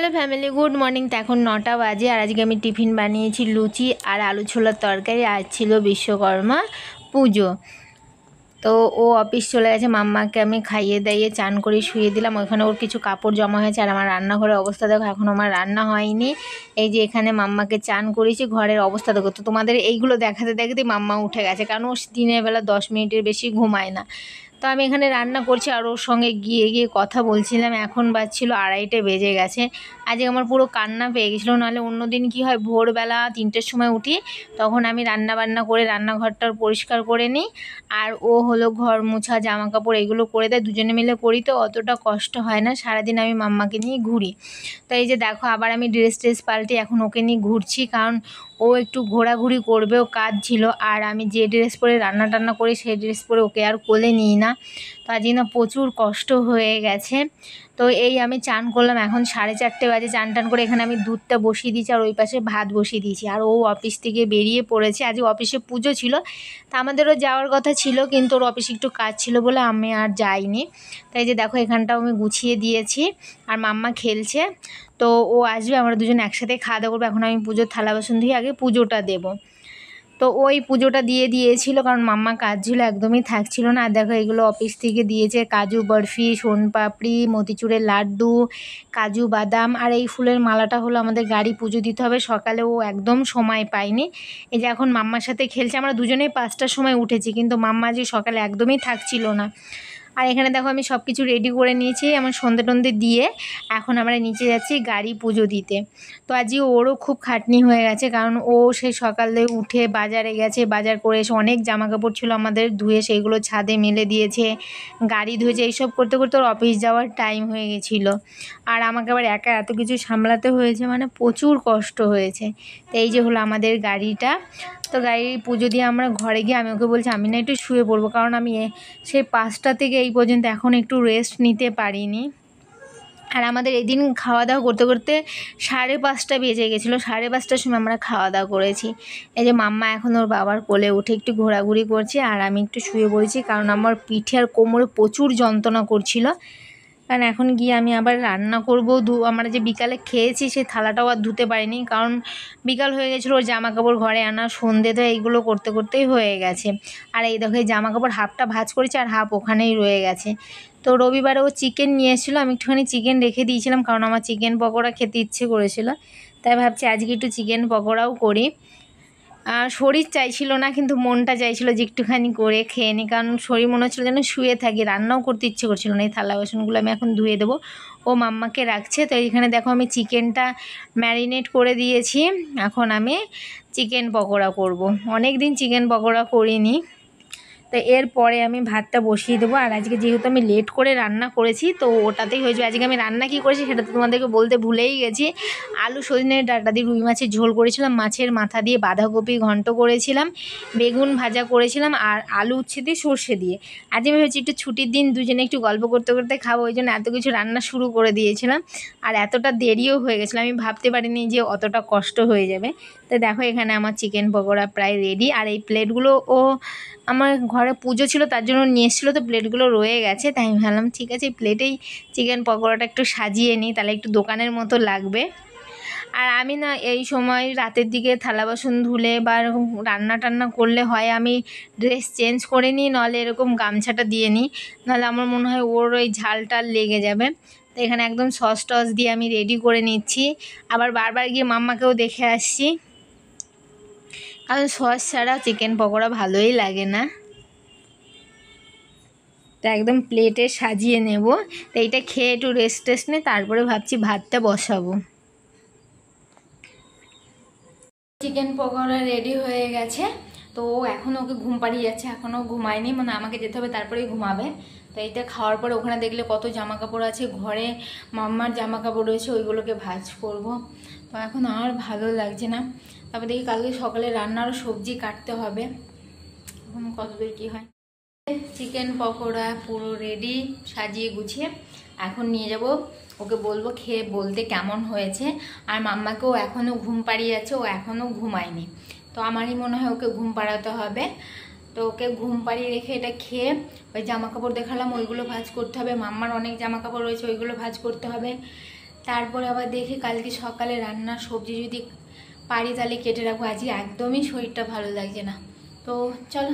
Hello family, good morning. তো এখন 9টা বাজে আর আজকে আমি টিফিন বানিয়েছি লুচি আর আলু ছোলার তরকারি। আজ ছিল বিশ্বকর্মা পুজো। তো ও অফিস চলে গেছে, মাম্মাকে আমি খাইয়ে দাইয়ে চান করে শুয়ে দিলাম। ওখানে ওর কিছু কাপড় জমা হয়েছে আর আমার রান্নাঘরের অবস্থা দেখো, এখনও আমার রান্না হয়নি। এই যে এখানে মাম্মাকে চান করেছি, ঘরের অবস্থা দেখো। তো তোমাদের এইগুলো দেখাতে দেখাতে মাম্মা উঠে গেছে, কারণ ও দিনের বেলা 10 মিনিটের বেশি ঘুমায় না। তো আমি এখানে রান্না করছি আর ওর সঙ্গে গিয়ে গিয়ে কথা বলছিলাম। এখন বাজছিল 2:30 বেজে গেছে। আজকে আমার পুরো কান্না পেয়ে গেছিলো। নাহলে অন্যদিন কি হয়, ভোরবেলা 3টের সময় উঠি, তখন আমি রান্না বান্না করে রান্নাঘরটা পরিষ্কার করে নিই। আর ও হলো ঘর মোছা, জামা কাপড় এগুলো করে দেয়, দুজনে মিলে করি, তো অতটা কষ্ট হয় না। সারাদিন আমি মাম্মাকে নিয়ে ঘুরি। তো এই যে দেখো, আবার আমি ড্রেস পাল্টে এখন ওকে নিয়ে ঘুরছি, কারণ ও একটু ঘোরাঘুরি করবে, ও কাজ ছিল। আর আমি যে ড্রেস পরে রান্না টান্না করি সেই ড্রেস পরে ওকে আর কোলে নিই না। তো আজকে না প্রচুর কষ্ট হয়ে গেছে। তো এই আমি চান করলাম, এখন 4:30 বাজে। চান টান করে এখানে আমি দুধটা বসিয়ে দিয়েছি আর ওই পাশে ভাত বসিয়ে দিয়েছি। আর ও অফিস থেকে বেরিয়ে পড়েছে, আজকে অফিসে পুজো ছিল। তা আমাদেরও যাওয়ার কথা ছিল, কিন্তু ওর অফিসে একটু কাজ ছিল বলে আমি আর যাইনি। তাই যে দেখো, এখানটাও আমি গুছিয়ে দিয়েছি আর মাম্মা খেলছে। তো ও আসবে, আমরা দুজন একসাথে খাওয়া দাওয়া করবো। এখন আমি পুজোর থালা বাসন দিয়ে আগে পুজোটা দেবো। তো ওই পুজোটা দিয়ে দিয়েছিল, কারণ মাম্মা কাজ ছিল, একদমই থাকছিল না। আর দেখো, এগুলো অফিস থেকে দিয়েছে, কাজু বরফি, সোনপাপড়ি, মতিচুরের লাড্ডু, কাজু বাদাম। আর এই ফুলের মালাটা হলো আমাদের গাড়ি পুজো দিতে হবে সকালে, ও একদম সময় পায়নি। এই যে এখন মাম্মার সাথে খেলছে। আমরা দুজনেই 5টার সময় উঠেছি, কিন্তু মাম্মা যে সকালে একদমই থাকছিল না। আর এখানে দেখো, আমি সব কিছু রেডি করে নিয়েছি আমার সন্ধে টন্ধে দিয়ে। এখন আমরা নিচে যাচ্ছি গাড়ি পুজো দিতে। তো আজকে ওরও খুব খাটনি হয়ে গেছে, কারণ ও সেই সকালে উঠে বাজারে গেছে, বাজার করে এসে অনেক জামা কাপড় ছিল আমাদের ধুয়ে, সেইগুলো ছাদে মেলে দিয়েছে, গাড়ি ধুয়েছে। এইসব করতে করতে ওর অফিস যাওয়ার টাইম হয়ে গেছিলো। আর আমাকে আবার একা এত কিছু সামলাতে হয়েছে, মানে প্রচুর কষ্ট হয়েছে। তো এই যে হলো আমাদের গাড়িটা। তো গাড়ির পুজো দিয়ে আমরা ঘরে গিয়ে আমি ওকে বলছি আমি না একটু শুয়ে পড়বো, কারণ আমি সেই 5টা থেকে এই পর্যন্ত এখন একটু রেস্ট নিতে পারিনি। আর আমাদের এদিন খাওয়া দাওয়া করতে করতে 5:30 বেজে গেছিলো। 5:30টার সময় আমরা খাওয়া দাওয়া করেছি। এই যে মাম্মা এখন ওর বাবার কোলে উঠে একটু ঘোরাঘুরি করছে আর আমি একটু শুয়ে পড়েছি, কারণ আমার পিঠে আর কোমরে প্রচুর যন্ত্রণা করছিল। কারণ এখন গিয়ে আমি আবার রান্না করবো। আমরা যে বিকালে খেয়েছি সেই থালাটাও আর ধুতে পারিনি, কারণ বিকাল হয়ে গেছিলো। ওর জামা কাপড় ঘরে আনা, সন্ধে দেয়, এইগুলো করতে করতেই হয়ে গেছে। আর এই দেখো, এই জামা কাপড় হাফটা ভাঁজ করেছে আর হাফ ওখানেই রয়ে গেছে। তো রবিবারে ও চিকেন নিয়ে এসেছিলো, আমি একটুখানি চিকেন রেখে দিয়েছিলাম, কারণ আমার চিকেন পকোড়া খেতে ইচ্ছে করেছিল। তাই ভাবছি আজকে একটু চিকেন পকোড়াও করি। শরীর চাইছিল না, কিন্তু মনটা চাইছিল যে একটুখানি করে খেয়ে নিই, কারণ শরীর মনে হচ্ছিলো যেন শুয়ে থাকি, রান্নাও করতে ইচ্ছে করছিল না। এই থালা বাসনগুলো আমি এখন ধুয়ে দেবো, ও মাম্মাকে রাখছে। তো এইখানে দেখো, আমি চিকেনটা ম্যারিনেট করে দিয়েছি। এখন আমি চিকেন পকোড়া করব। অনেক দিন চিকেন পকোড়া করিনি। তো এরপরে আমি ভাতটা বসিয়ে দেবো। আর আজকে যেহেতু আমি লেট করে রান্না করেছি, তো ওটাতেই হয়েছে। আজকে আমি রান্না কী করেছি সেটা তো তোমাদেরকে বলতে ভুলেই গেছি। আলু সজনের ডাঁটা দিয়ে রুই মাছের ঝোল করেছিলাম, মাছের মাথা দিয়ে বাঁধাকপি ঘন্ট করেছিলাম, বেগুন ভাজা করেছিলাম, আর আলু উচ্ছে দিয়ে সর্ষে দিয়ে। আজকে আমি ভেবেছি একটু ছুটির দিন দুজনে একটু গল্প করতে করতে খাবো, ওই জন্য এত কিছু রান্না শুরু করে দিয়েছিলাম। আর এতটা দেরিও হয়ে গেছিলো, আমি ভাবতে পারিনি যে অতটা কষ্ট হয়ে যাবে। তো দেখো, এখানে আমার চিকেন পকোড়া প্রায় রেডি। আর এই প্লেটগুলো আমার ঘরে পুজো ছিল, তার জন্য নিয়ে এসেছিলো, তো প্লেটগুলো রয়ে গেছে। তাই আমি ভাবলাম ঠিক আছে, এই প্লেটেই চিকেন পকোড়াটা একটু সাজিয়ে নিই, তাহলে একটু দোকানের মতো লাগবে। আর আমি না এই সময় রাতের দিকে থালা বাসন ধুলে বা এরকম রান্না টান্না করলে হয় আমি ড্রেস চেঞ্জ করে নিই, নাহলে এরকম গামছাটা দিয়ে নিই, নাহলে আমার মনে হয় ওর ওই ঝালটাল লেগে যাবে। তো এখানে একদম সস টস দিয়ে আমি রেডি করে নিচ্ছি। আবার বারবার গিয়ে মাম্মাকেও দেখে আসছি, কারণ সস ছাড়া চিকেন পকোড়া ভালোই লাগে না। তো একদম প্লেটে সাজিয়ে নেব। তো এইটা খেয়ে একটু রেস্ট টেস্ট নিয়ে তারপরে ভাবছি ভাতটা বসাবো। চিকেন পকোড়া রেডি হয়ে গেছে। তো এখন ওকে ঘুম পাড়িয়ে যাচ্ছে, এখনও ঘুমায়নি, মানে আমাকে যেতে হবে তারপরেই ঘুমাবে। তো এইটা খাওয়ার পরে ওখানে দেখলে কত জামা কাপড় আছে, ঘরে মাম্মার জামা কাপড় রয়েছে, ওইগুলোকে ভাঁজ করব। তো এখন আর ভালো লাগছে না। তারপর দেখি কালকে সকালে রান্নারও সবজি কাটতে হবে, এখন কতদূর কী হয়। চিকেন পকোড়া পুরো রেডি, সাজিয়ে গুছিয়ে এখন নিয়ে যাব। ওকে বলবো খেয়ে বলতে কেমন হয়েছে। আর মাম্মাকেও এখনও ঘুম পাড়িয়ে যাচ্ছে, ও এখনও ঘুমায়নি। তো আমারই মনে হয় ওকে ঘুম পাড়াতে হবে। তো ওকে ঘুম পাড়িয়ে রেখে এটা খেয়ে ওই জামা কাপড় দেখালাম, ওইগুলো ভাঁজ করতে হবে। মাম্মার অনেক জামা কাপড় রয়েছে, ওইগুলো ভাঁজ করতে হবে। তারপরে আবার দেখি কালকে সকালে রান্নার সবজি যদি পারি তাহলে কেটে রাখবো। আজকে একদমই শরীরটা ভালো লাগছে না। তো চলো